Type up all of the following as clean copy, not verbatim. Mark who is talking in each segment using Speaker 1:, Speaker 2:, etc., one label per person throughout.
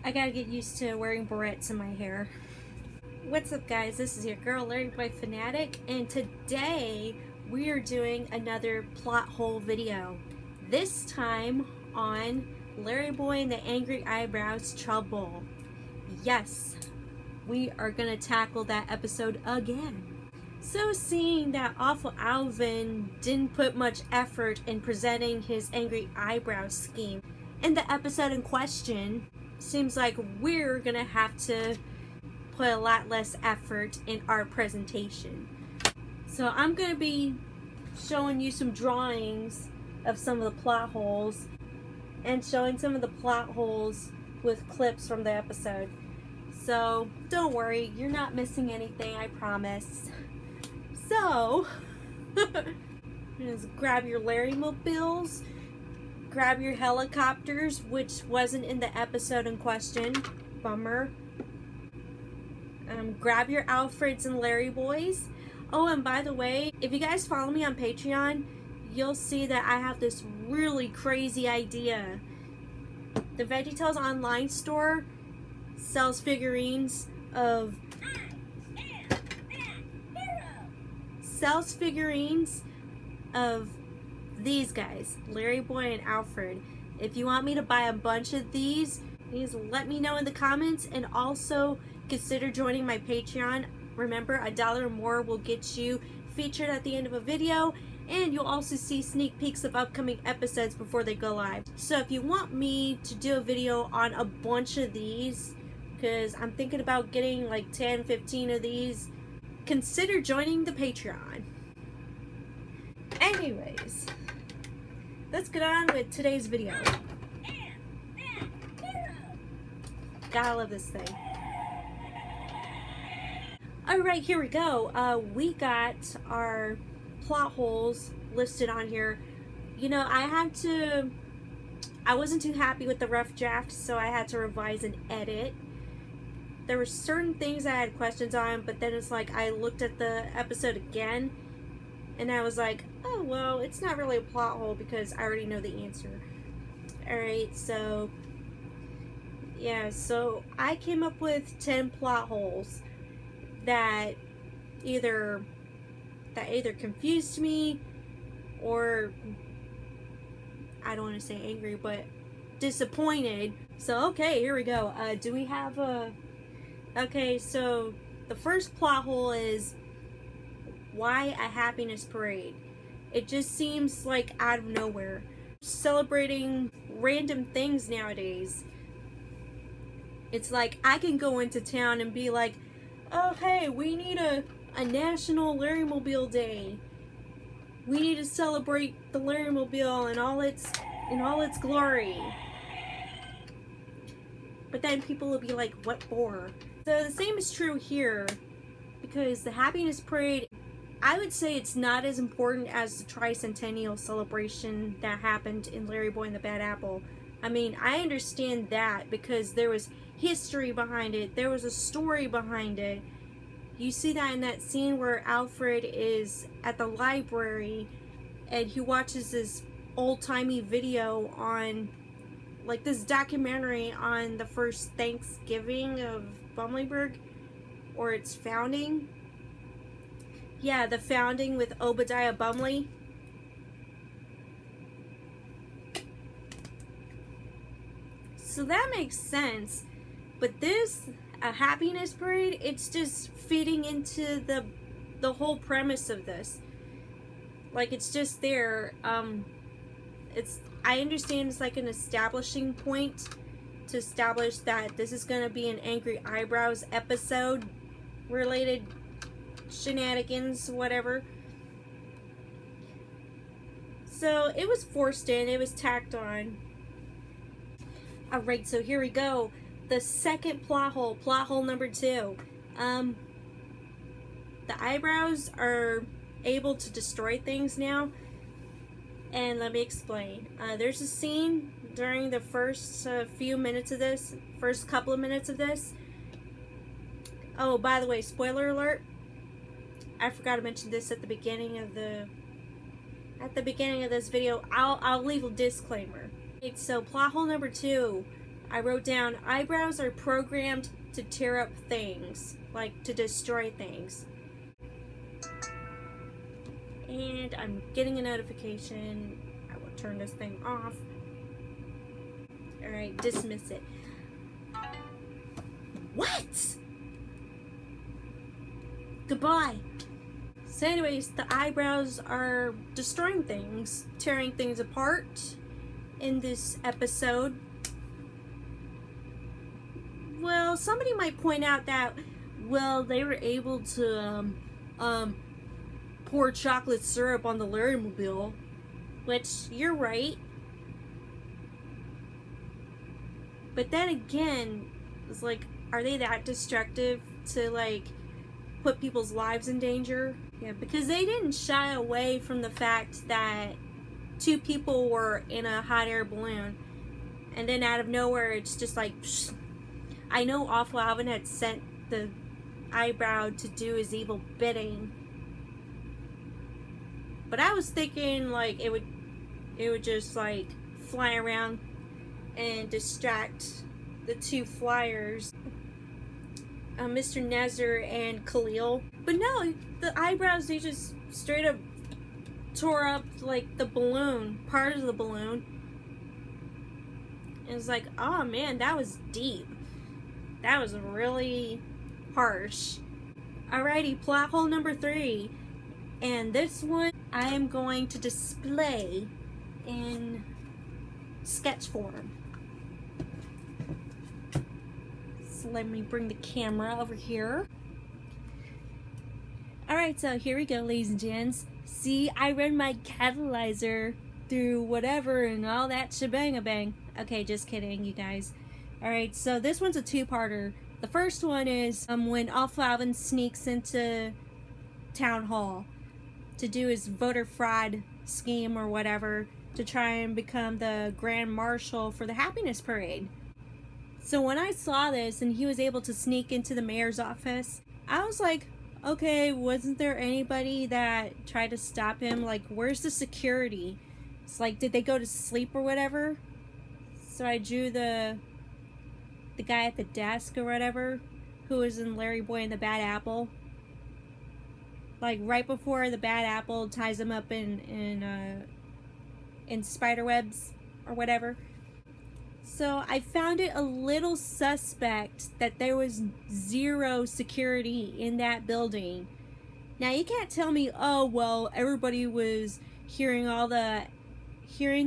Speaker 1: I gotta get used to wearing barrettes in my hair. What's up, guys? This is your girl LarryBoy Fanatic, and today we are doing another plot hole video. This time on LarryBoy and the Angry Eyebrows Trouble. Yes, we are gonna tackle that episode again. So seeing that Awful Alvin didn't put much effort in presenting his angry eyebrow scheme in the episode in question, seems like we're gonna have to put a lot less effort in our presentation. So I'm gonna be showing you some drawings of some of the plot holes and showing some of the plot holes with clips from the episode. So don't worry, you're not missing anything, I promise. So just grab your Larrymobiles, grab your helicopters, which wasn't in the episode in question, bummer. Grab your Alfreds and LarryBoys. Oh, and by the way, if you guys follow me on Patreon, you'll see that I have this really crazy idea. The VeggieTales online store sells figurines of these guys, LarryBoy and Alfred. If you want me to buy a bunch of these, please let me know in the comments, and also consider joining my Patreon. Remember, $1 or more will get you featured at the end of a video, and you'll also see sneak peeks of upcoming episodes before they go live. So if you want me to do a video on a bunch of these, because I'm thinking about getting like 10, 15 of these, consider joining the Patreon. Anyways, let's get on with today's video. Gotta love this thing. Alright, here we go. We got our plot holes listed on here. You know, I wasn't too happy with the rough draft, so I had to revise and edit. There were certain things I had questions on, but then it's like I looked at the episode again and I was like, oh, well, it's not really a plot hole because I already know the answer. Alright, so yeah, so I came up with 10 plot holes that either confused me, or I don't want to say angry, but disappointed. So okay, here we go. Do we have a... Okay, so the first plot hole is, why a happiness parade? It just seems like out of nowhere. Celebrating random things nowadays. It's like I can go into town and be like, oh hey, we need a national Larrymobile day. We need to celebrate the Larrymobile in all its glory. But then people will be like, what for? So the same is true here, because the happiness parade, I would say it's not as important as the tricentennial celebration that happened in LarryBoy and the Bad Apple. I mean, I understand that because there was history behind it. There was a story behind it. You see that in that scene where Alfred is at the library and he watches this old-timey video on, like, this documentary on the first Thanksgiving of Bumleyburg, or its founding. Yeah, the founding with Obadiah Bumley. So that makes sense. But this, a happiness parade, it's just feeding into the whole premise of this. Like, it's just there. I understand it's like an establishing point to establish that this is going to be an Angry Eyebrows episode related shenanigans, whatever. So it was forced in, it was tacked on. Alright, so here we go. The second plot hole number 2. The eyebrows are able to destroy things now. And let me explain. There's a scene during the first couple of minutes of this. Oh, by the way, spoiler alert. I forgot to mention this at the beginning of this video. I'll leave a disclaimer. So plot hole number 2. I wrote down, eyebrows are programmed to tear up things, like to destroy things. And I'm getting a notification. I will turn this thing off. Alright, dismiss it. What? Goodbye. So anyways, the eyebrows are destroying things, tearing things apart in this episode. Well, somebody might point out that, well, they were able to pour chocolate syrup on the LarryMobile, which, you're right. But then again, it's like, are they that destructive to, like, put people's lives in danger? Yeah, because they didn't shy away from the fact that 2 people were in a hot air balloon, and then out of nowhere, it's just like, psh. I know Awful Alvin had sent the eyebrow to do his evil bidding, but I was thinking like it would just like fly around and distract the 2 flyers, Mr. Nezzer and Khalil. But no, the eyebrows, they just straight up tore up like the balloon, part of the balloon. And it's like, oh man, that was deep. That was really harsh. Alrighty, plot hole number 3. And this one I am going to display in sketch form. So let me bring the camera over here. Alright, so here we go, ladies and gents. See, I run my catalyzer through whatever and all that shebang-a-bang. Okay, just kidding, you guys. Alright, so this one's a 2-parter. The first one is when Awful Alvin sneaks into Town Hall to do his voter fraud scheme or whatever to try and become the Grand Marshal for the Happiness Parade. So when I saw this and he was able to sneak into the mayor's office, I was like, okay, wasn't there anybody that tried to stop him? Like, where's the security? It's like, did they go to sleep or whatever? So I drew the guy at the desk or whatever, who was in LarryBoy and the Bad Apple. Like right before the Bad Apple ties him up in spider webs or whatever. So I found it a little suspect that there was 0 security in that building. Now you can't tell me, oh well, everybody was hearing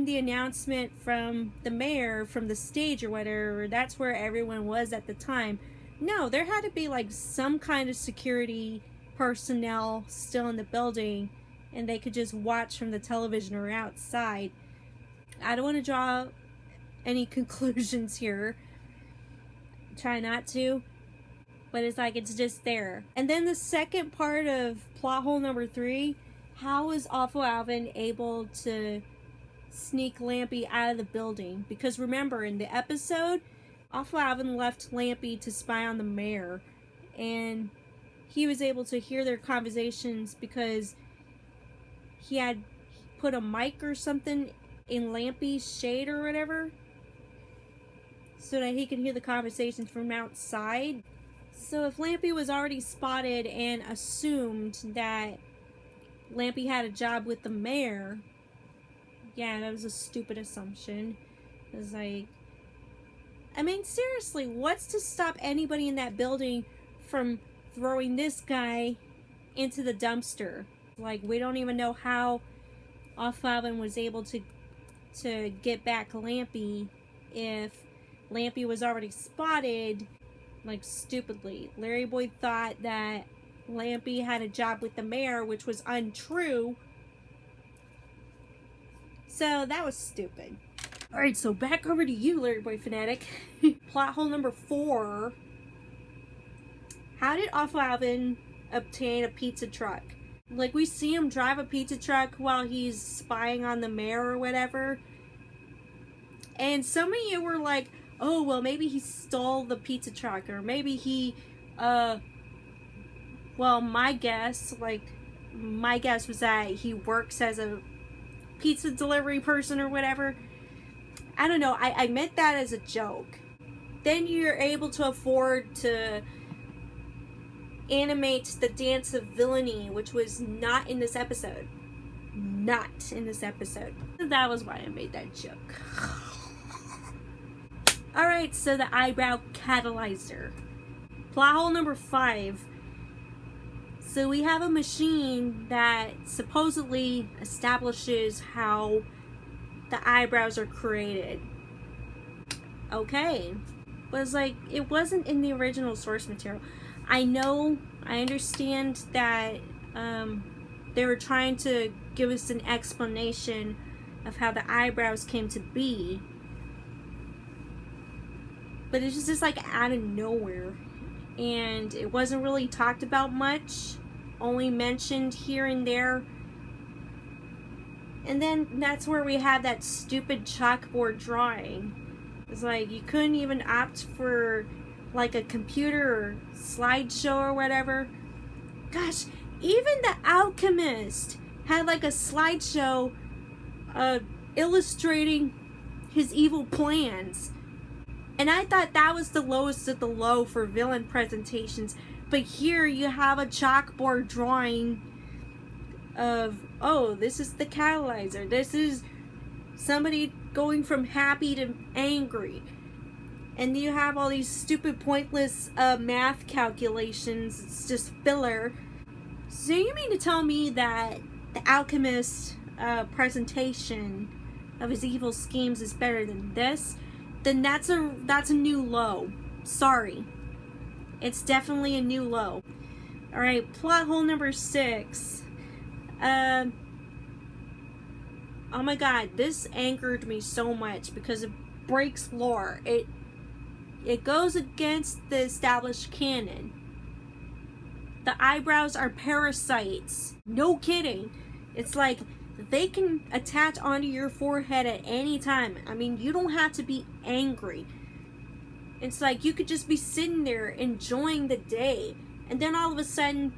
Speaker 1: the announcement from the mayor from the stage or whatever. That's where everyone was at the time. No, there had to be like some kind of security personnel still in the building, and they could just watch from the television or outside. I don't want to draw any conclusions here. Try not to. But it's like, it's just there. And then the second part of plot hole number 3, how was Awful Alvin able to sneak Lampy out of the building? Because remember, in the episode, Awful Alvin left Lampy to spy on the mayor, and he was able to hear their conversations because he had put a mic or something in Lampy's shade or whatever, so that he could hear the conversations from outside. So if Lampy was already spotted and assumed that Lampy had a job with the mayor, yeah, that was a stupid assumption. It was like, I mean, seriously, what's to stop anybody in that building from throwing this guy into the dumpster? Like, we don't even know how Awful Alvin was able to get back Lampy if Lampy was already spotted, like, stupidly. LarryBoy thought that Lampy had a job with the mayor, which was untrue. So that was stupid. Alright, so back over to you, LarryBoy Fanatic. Plot hole number 4. How did Awful Alvin obtain a pizza truck? Like, we see him drive a pizza truck while he's spying on the mayor or whatever. And some of you were like, oh, well, maybe he stole the pizza truck. Or maybe he, well, my guess was that he works as a pizza delivery person or whatever. I don't know. I meant that as a joke. then you're able to afford to animate the dance of villainy, which was not in this episode. Not in this episode. That was why I made that joke. Alright, so the eyebrow catalyzer. Plot hole number 5. So we have a machine that supposedly establishes how the eyebrows are created. Okay. But it's like, it wasn't in the original source material. I understand that they were trying to give us an explanation of how the eyebrows came to be. But it's just like out of nowhere. And it wasn't really talked about much. Only mentioned here and there. And then that's where we have that stupid chalkboard drawing. It's like you couldn't even opt for like a computer slideshow or whatever. Gosh, even the alchemist had like a slideshow illustrating his evil plans. And I thought that was the lowest of the low for villain presentations. But here you have a chalkboard drawing of, oh, this is the catalyzer. This is somebody going from happy to angry. And you have all these stupid, pointless math calculations. It's just filler. So you mean to tell me that the alchemist presentation of his evil schemes is better than this? Then that's a new low. Sorry. It's definitely a new low. Alright, plot hole number 6. Oh my god, this angered me so much because it breaks lore. It goes against the established canon. The eyebrows are parasites. No kidding. It's like they can attach onto your forehead at any time. I mean, you don't have to be angry. It's like you could just be sitting there enjoying the day, and then all of a sudden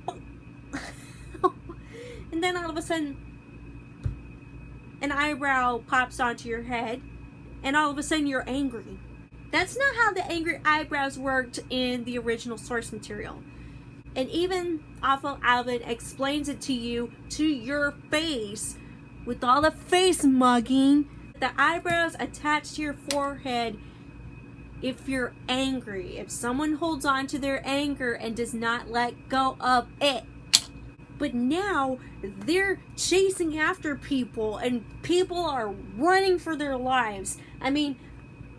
Speaker 1: an eyebrow pops onto your head, and all of a sudden you're angry. That's not how the angry eyebrows worked in the original source material. And even Awful Alvin explains it to you to your face with all the face mugging. The eyebrows attach to your forehead if you're angry. If someone holds on to their anger and does not let go of it. But now they're chasing after people and people are running for their lives. I mean,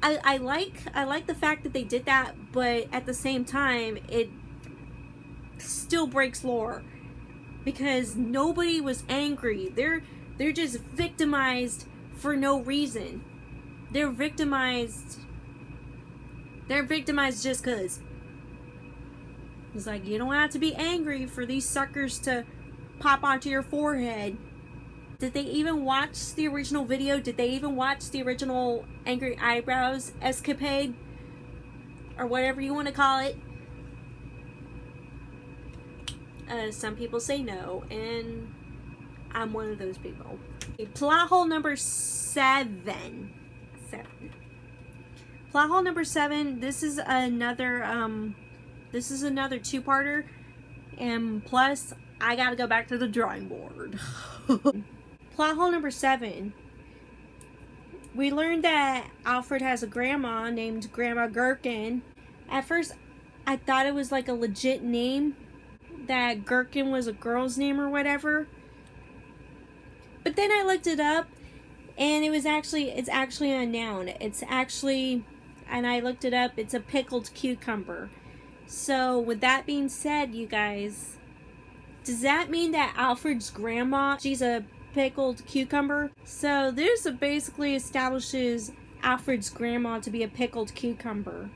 Speaker 1: I like the fact that they did that, but at the same time it still breaks lore because nobody was angry. They're just victimized for no reason. They're victimized just cuz. It's like you don't have to be angry for these suckers to pop onto your forehead. Did they even watch the original video? Did they even watch the original Angry Eyebrows escapade? Or whatever you want to call it. Some people say no, and I'm one of those people. Okay, plot hole number 7. Plot hole number 7. This is another two-parter, and plus I gotta go back to the drawing board. Plot hole number 7. We learned that Alfred has a grandma named Grandma Gherkin. At first, I thought it was like a legit name, that Gherkin was a girl's name or whatever. But then I looked it up, and it's actually a noun. It's actually, and I looked it up, it's a pickled cucumber. So with that being said, you guys, does that mean that Alfred's grandma, she's a pickled cucumber? So this basically establishes Alfred's grandma to be a pickled cucumber.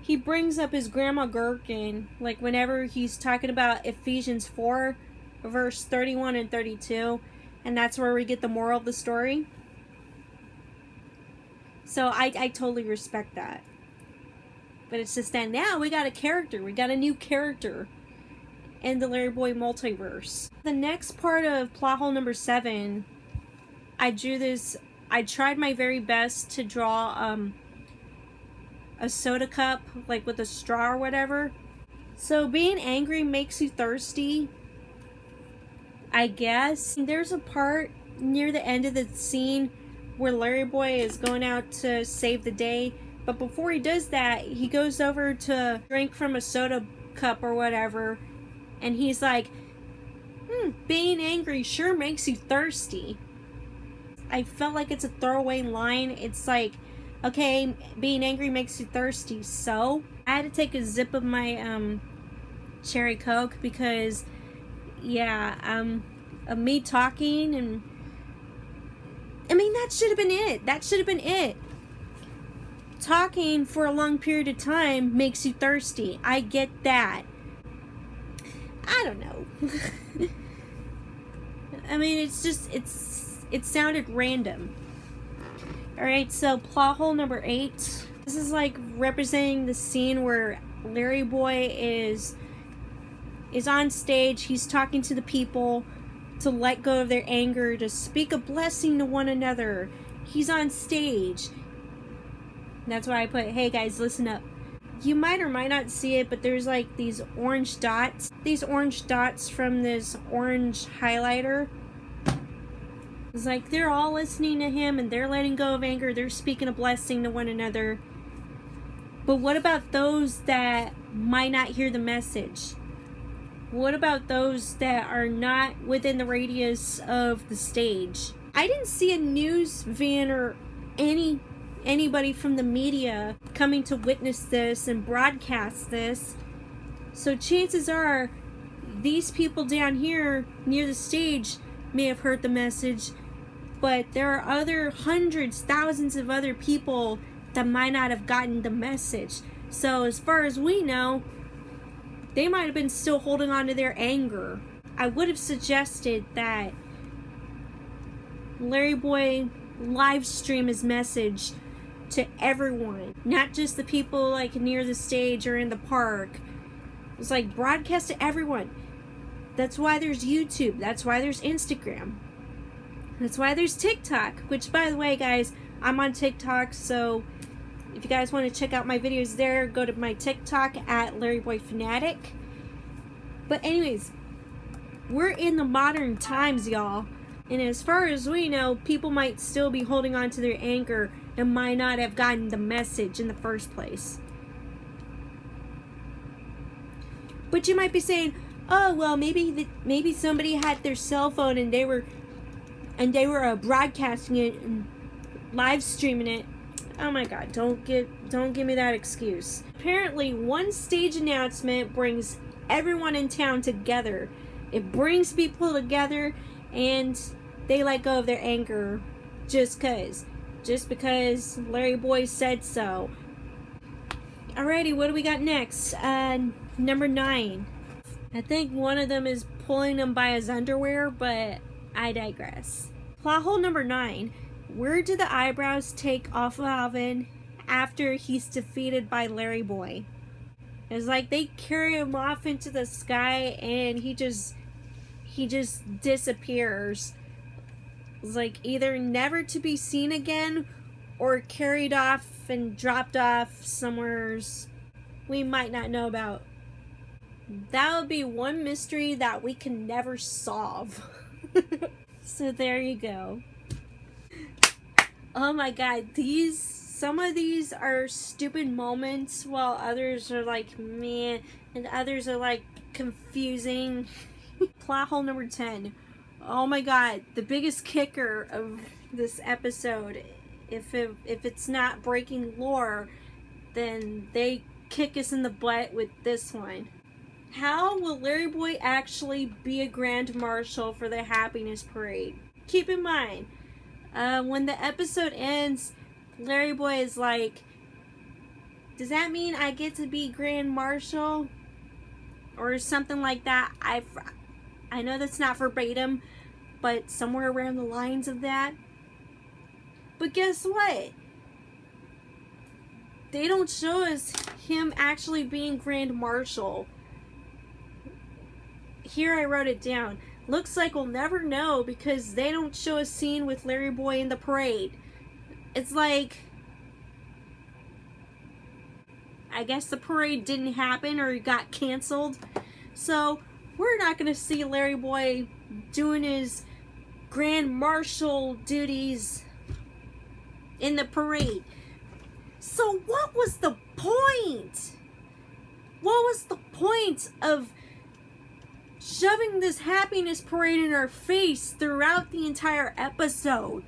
Speaker 1: He brings up his grandma Gherkin, like whenever he's talking about Ephesians 4, verse 31 and 32, and that's where we get the moral of the story. So I totally respect that. But it's just that now we got a character. We got a new character in the LarryBoy multiverse. The next part of plot hole number 7, I drew this. I tried my very best to draw a a soda cup, like with a straw or whatever. So being angry makes you thirsty, I guess. There's a part near the end of the scene where LarryBoy is going out to save the day, but before he does that, he goes over to drink from a soda cup or whatever, and he's like, being angry sure makes you thirsty. I felt like it's a throwaway line. It's like, okay, being angry makes you thirsty, so I had to take a sip of my cherry Coke because, yeah, of me talking, and I mean, that should have been it. That should have been it. Talking for a long period of time makes you thirsty. I get that. I don't know. I mean, it's just, it sounded random. Alright, so plot hole number 8. This is like representing the scene where LarryBoy is on stage. He's talking to the people to let go of their anger, to speak a blessing to one another. He's on stage. That's why I put, hey guys, listen up. You might or might not see it, but there's like these orange dots. These orange dots from this orange highlighter. It's like they're all listening to him and they're letting go of anger. They're speaking a blessing to one another. But what about those that might not hear the message? What about those that are not within the radius of the stage? I didn't see a news van or anybody from the media coming to witness this and broadcast this. So chances are these people down here near the stage may have heard the message, but there are other hundreds, thousands of other people that might not have gotten the message. So as far as we know, they might have been still holding on to their anger. I would have suggested that LarryBoy live stream his message to everyone, not just the people like near the stage or in the park. It's like broadcast to everyone. That's why there's YouTube. That's why there's Instagram. That's why there's TikTok, which, by the way, guys, I'm on TikTok, so if you guys want to check out my videos there, go to my TikTok at LarryBoy Fanatic. But anyways, we're in the modern times, y'all. And as far as we know, people might still be holding on to their anger and might not have gotten the message in the first place. But you might be saying, oh, well, maybe somebody had their cell phone and they were broadcasting it and live streaming it. Oh my God, don't give me that excuse. Apparently, one stage announcement brings everyone in town together. It brings people together and they let go of their anger just because LarryBoy said so. Alrighty, what do we got next? Number 9. I think one of them is pulling him by his underwear, but I digress. Plot hole number 9. Where do the eyebrows take off of Alvin after he's defeated by LarryBoy? It's like they carry him off into the sky and he just disappears. It's like either never to be seen again or carried off and dropped off somewhere we might not know about. That would be one mystery that we can never solve. So there you go. Oh my God, some of these are stupid moments while others are like meh and others are like confusing. Plot hole number 10. Oh my God, the biggest kicker of this episode. If it's not breaking lore, then they kick us in the butt with this one. How will LarryBoy actually be a Grand Marshal for the Happiness Parade? Keep in mind, when the episode ends, LarryBoy is like, does that mean I get to be Grand Marshal? Or something like that. I know that's not verbatim, but somewhere around the lines of that. But guess what? They don't show us him actually being Grand Marshal. Here I wrote it down. Looks like we'll never know because they don't show a scene with LarryBoy in the parade. It's like, I guess the parade didn't happen or it got canceled. So we're not going to see LarryBoy doing his Grand Marshal duties in the parade. So what was the point? What was the point of shoving this happiness parade in our face throughout the entire episode?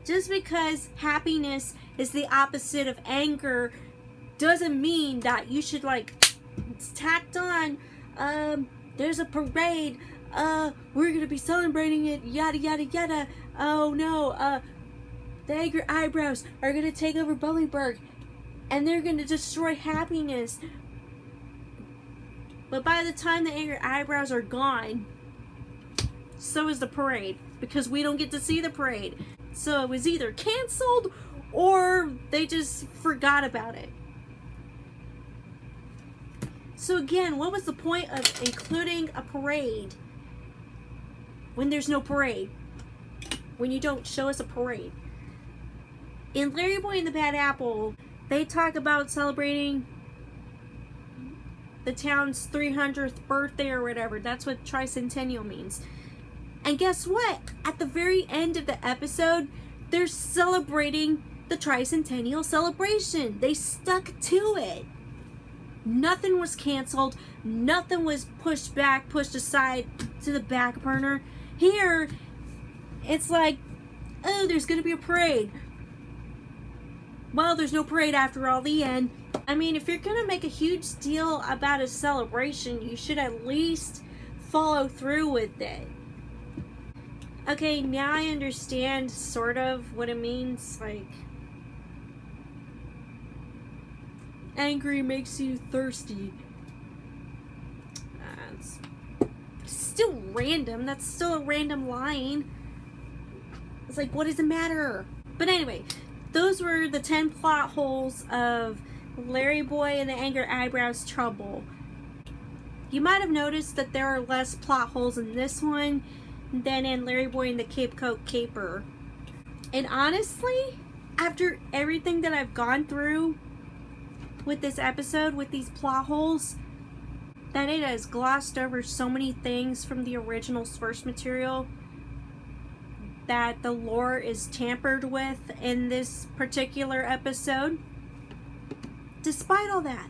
Speaker 1: Just because happiness is the opposite of anger doesn't mean that you should, like, it's tacked on, there's a parade, we're gonna be celebrating it, yada yada yada, oh no, the angry eyebrows are gonna take over Bullingburg and they're gonna destroy happiness. But by the time the angry eyebrows are gone, so is the parade, because we don't get to see the parade. So it was either canceled or they just forgot about it. So again, what was the point of including a parade when there's no parade? When you don't show us a parade? In LarryBoy and the Bad Apple, they talk about celebrating the town's 300th birthday or whatever. That's what tricentennial means. And guess what? At the very end of the episode, they're celebrating the tricentennial celebration. They stuck to it. Nothing was canceled. Nothing was pushed back, pushed aside to the back burner. Here, it's like, oh, there's going to be a parade. Well, there's no parade after all, the end. I mean, if you're going to make a huge deal about a celebration, you should at least follow through with it. Okay, now I understand sort of what it means, like, angry makes you thirsty. It's still random. That's still a random line. It's like, what does it matter? But anyway, those were the 10 plot holes of LarryBoy and the Angry Eyebrows Trouble. You might have noticed that there are less plot holes in this one than in LarryBoy and the Cape Coat Caper. And honestly, after everything that I've gone through with this episode, with these plot holes, that it has glossed over so many things from the original source material, that the lore is tampered with in this particular episode. Despite all that,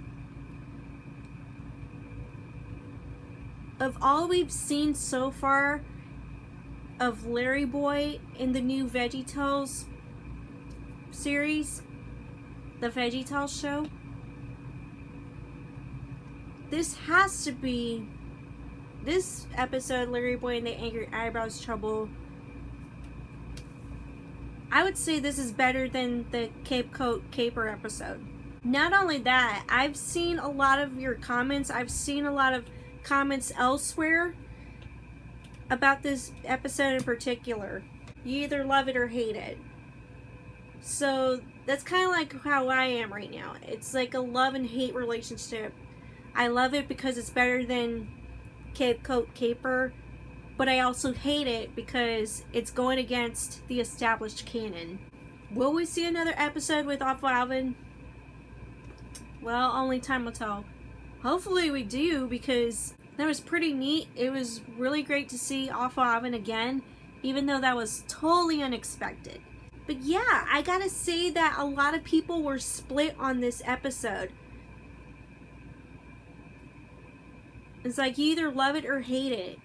Speaker 1: of all we've seen so far of LarryBoy in the new VeggieTales series, the VeggieTales show, this has to be, this episode, LarryBoy and the Angry Eyebrows Trouble, I would say this is better than the Cape Coat Caper episode. Not only that, I've seen a lot of your comments, I've seen a lot of comments elsewhere about this episode in particular. You either love it or hate it. So that's kind of like how I am right now. It's like a love and hate relationship. I love it because it's better than Cape Coat Caper, but I also hate it because it's going against the established canon. Will we see another episode with Awful Alvin? Well, only time will tell. Hopefully we do, because that was pretty neat. It was really great to see Awful Alvin again, even though that was totally unexpected. But yeah, I gotta say that a lot of people were split on this episode. It's like you either love it or hate it.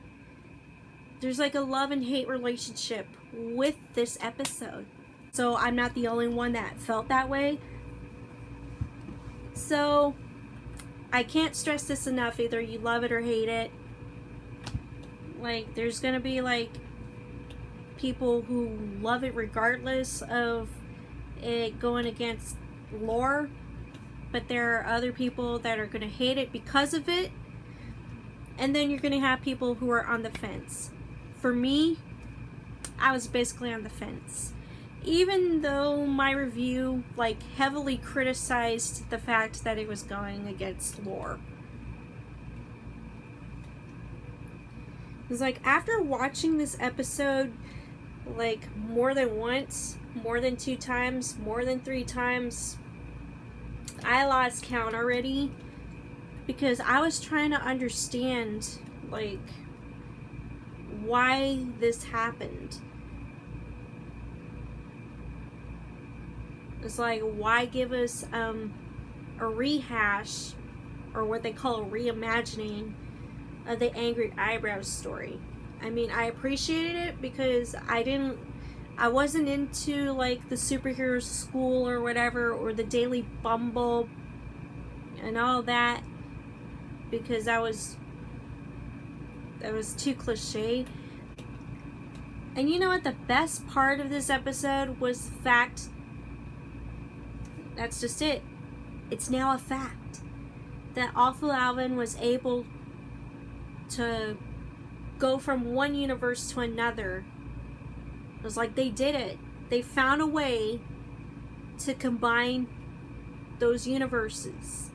Speaker 1: There's like a love and hate relationship with this episode. So I'm not the only one that felt that way. So I can't stress this enough. Either you love it or hate it. Like, there's gonna be like people who love it regardless of it going against lore, but there are other people that are gonna hate it because of it, and then you're gonna have people who are on the fence. For me, I was basically on the fence, even though my review like heavily criticized the fact that it was going against lore. It's like, after watching this episode like more than once, more than 2 times, more than 3 times, I lost count already because I was trying to understand, like, why this happened. It's like, why give us a rehash, or what they call a reimagining of the Angry Eyebrows story. I mean, I appreciated it because I wasn't into like the superhero school or whatever, or the Daily Bumble and all that, because that was too cliche. And you know what? The best part of this episode was the fact, that's just it. It's now a fact that Awful Alvin was able to go from one universe to another. It was like they did it. They found a way to combine those universes.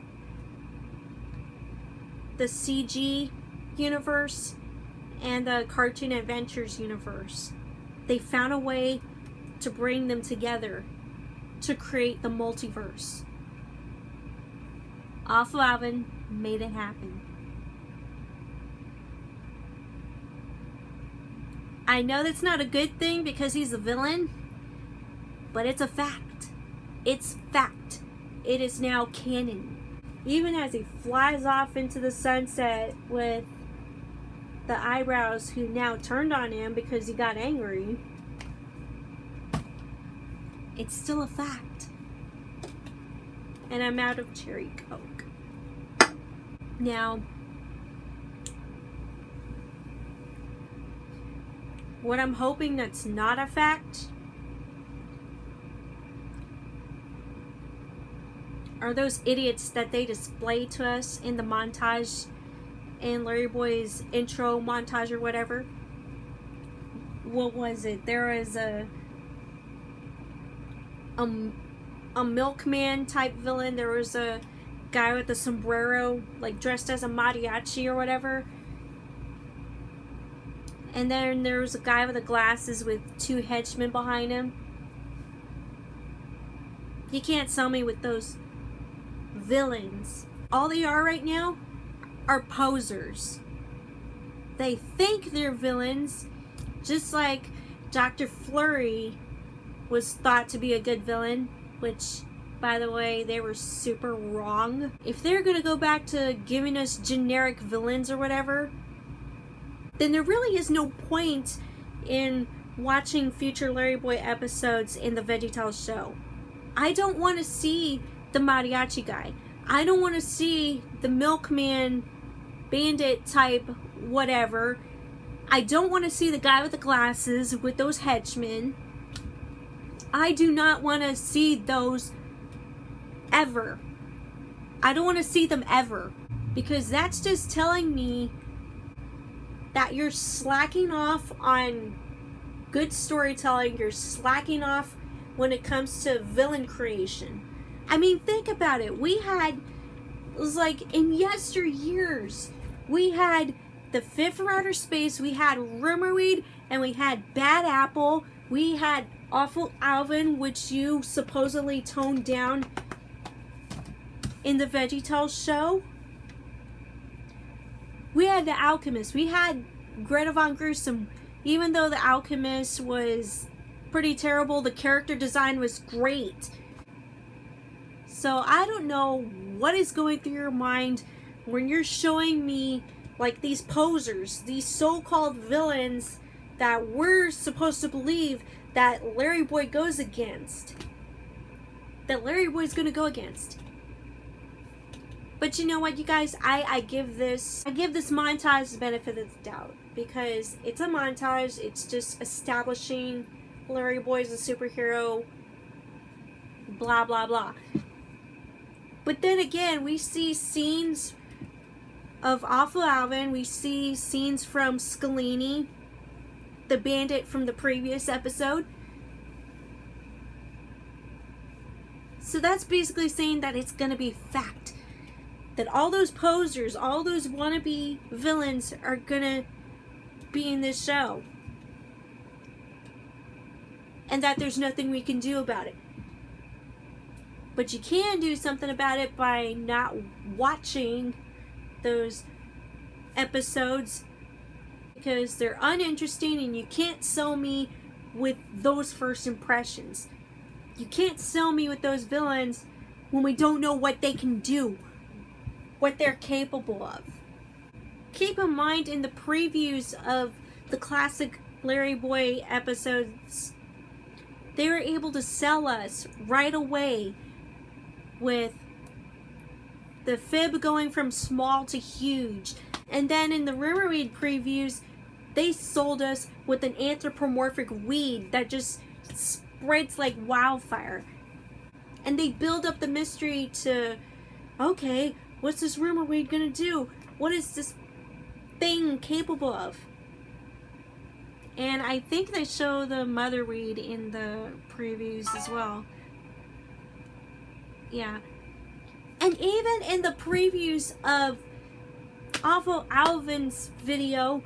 Speaker 1: The CG universe and the Cartoon Adventures universe. They found a way to bring them together to create the multiverse. Awful Alvin made it happen. I know that's not a good thing because he's a villain, but it's a fact. It's fact. It is now canon. Even as he flies off into the sunset with the eyebrows who now turned on him because he got angry, it's still a fact. And I'm out of cherry Coke. Now, what I'm hoping that's not a fact are those idiots that they display to us in the montage, in LarryBoy's intro montage or whatever. What was it? There was a milkman type villain. There was a guy with a sombrero, like dressed as a mariachi or whatever. And then there was a guy with the glasses with two henchmen behind him. You can't sell me with those villains. All they are right now are posers. They think they're villains, just like Dr. Flurry was thought to be a good villain, which, by the way, they were super wrong. If they're gonna go back to giving us generic villains or whatever, then there really is no point in watching future LarryBoy episodes in the VeggieTales show. I don't want to see the mariachi guy. I don't want to see the milkman bandit type whatever. I don't want to see the guy with the glasses with those henchmen. I do not want to see those ever. I don't want to see them ever, because that's just telling me that you're slacking off on good storytelling. You're slacking off when it comes to villain creation. I mean, think about it. It was like in yesteryears, we had the Fifth from Outer Space, we had Rumorweed, and we had Bad Apple. We had Awful Alvin, which you supposedly toned down in the VeggieTales show. We had the Alchemist. We had Greta Von Gruesome. Even though the Alchemist was pretty terrible, the character design was great. So I don't know what is going through your mind when you're showing me like these posers, these so-called villains that we're supposed to believe that LarryBoy goes against. That LarryBoy's gonna go against. But you know what, you guys, I give this montage the benefit of the doubt, because it's a montage. It's just establishing LarryBoy as a superhero, blah blah blah. But then again, we see scenes of Awful Alvin, we see scenes from Scalini, the bandit from the previous episode. So that's basically saying that it's gonna be fact. That all those posers, all those wannabe villains are gonna be in this show. And that there's nothing we can do about it. But you can do something about it by not watching those episodes because they're uninteresting and you can't sell me with those first impressions. You can't sell me with those villains when we don't know what they can do, what they're capable of. Keep in mind, in the previews of the classic LarryBoy episodes, they were able to sell us right away with the fib going from small to huge. And then in the rumor weed previews, they sold us with an anthropomorphic weed that just spreads like wildfire. And they build up the mystery to, okay, what's this rumor weed gonna do? What is this thing capable of? And I think they show the mother weed in the previews as well. Yeah. And even in the previews of Awful Alvin's video,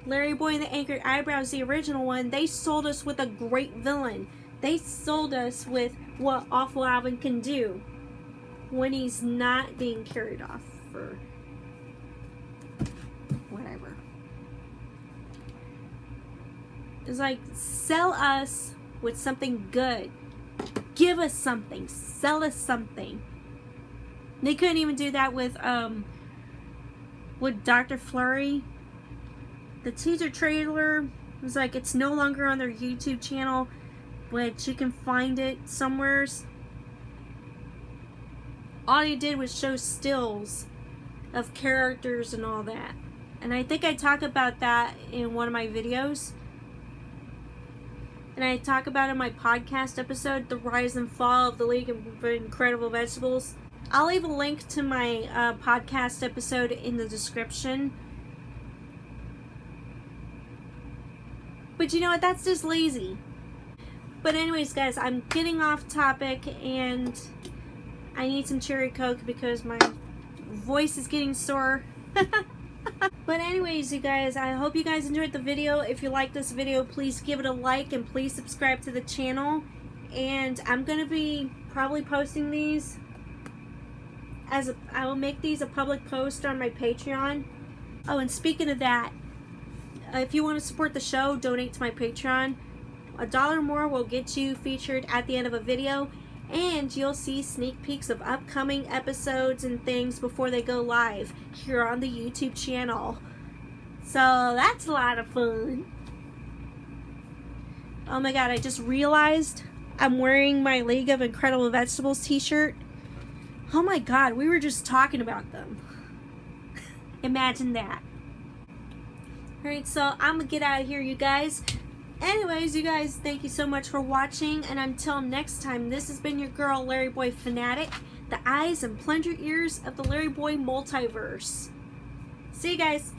Speaker 1: LarryBoy and the Anchored Eyebrows, the original one, they sold us with a great villain. They sold us with what Awful Alvin can do when he's not being carried off for whatever. It's like, sell us with something good. Give us something. Sell us something. They couldn't even do that with Dr. Flurry. The teaser trailer was like, it's no longer on their YouTube channel, but you can find it somewheres. All he did was show stills of characters and all that. And I think I talk about that in one of my videos. And I talk about in my podcast episode, The Rise and Fall of the League of Incredible Vegetables. I'll leave a link to my podcast episode in the description. But you know what? That's just lazy. But anyways, guys, I'm getting off topic and I need some cherry coke because my voice is getting sore. But anyways, you guys, I hope you guys enjoyed the video. If you like this video, please give it a like and please subscribe to the channel. And I'm going to be probably posting these I will make these a public post on my Patreon. Oh, and speaking of that, if you want to support the show, donate to my Patreon. $1 more will get you featured at the end of a video, and you'll see sneak peeks of upcoming episodes and things before they go live here on the YouTube channel. So that's a lot of fun. Oh my god, I just realized I'm wearing my League of Incredible Vegetables t-shirt. Oh my god, we were just talking about them. Imagine that. Alright, so I'm gonna get out of here, you guys. Anyways, you guys, thank you so much for watching. And until next time, this has been your girl, LarryBoy Fanatic. The eyes and plunger ears of the LarryBoy multiverse. See you guys.